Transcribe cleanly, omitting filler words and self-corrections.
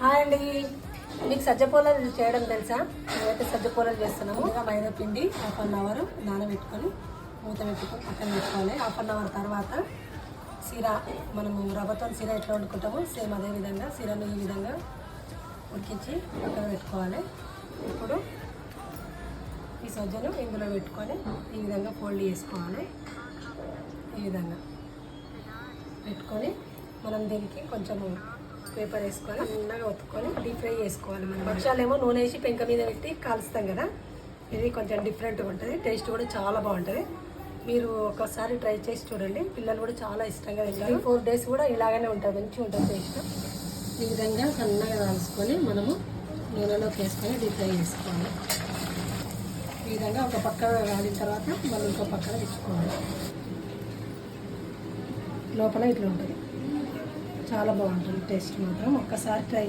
Hi అండి, మీకు సజ్జ పొలాలు చేయడం తెలుసా? మేమైతే సజ్జ పొలాలు చేస్తున్నాము. మైదా పిండి 1/2 అవర్ నానబెట్టుకొని మూత పెట్టుకొని పక్కన పెట్టుకోవాలి. 1/2 అవర్ తర్వాత సిరా, మనము రవ్వతో సిరా ఎట్లా వండుకుంటామో సేమ్ అదే విధంగా సిరాను ఈ విధంగా ఉడికించి పక్కన పెట్టుకోవాలి. ఇప్పుడు ఈ సజ్జను ఇందులో పెట్టుకొని ఈ విధంగా ఫోల్డ్ చేసుకోవాలి. ఈ విధంగా పెట్టుకొని మనం దీనికి కొంచెం పేపర్ వేసుకొని చిన్నగా ఒత్తుకొని డీప్ ఫ్రై చేసుకోవాలి. మనం వర్షాలేమో నూనె వేసి పెంక మీద పెట్టి కాలుస్తాం కదా, ఇది కొంచెం డిఫరెంట్గా ఉంటుంది. టేస్ట్ కూడా చాలా బాగుంటుంది. మీరు ఒకసారి ట్రై చేసి చూడండి, పిల్లలు కూడా చాలా ఇష్టంగా తింటారు. 4 days కూడా ఇలాగనే ఉంటుంది, మంచిగా ఉంటుంది టేస్ట్. ఈ విధంగా సన్నగా కాల్చుకొని మనము నూనెలోకి వేసుకొని డీప్ ఫ్రై చేసుకోవాలి. ఈ విధంగా ఒక పక్క కాలిన తర్వాత మళ్ళీ ఇంకో పక్కన తెచ్చుకోవాలి. లోపల ఇట్లా ఉంటుంది, చాలా బాగుంటుంది టేస్ట్ మాత్రం. ఒక్కసారి ట్రై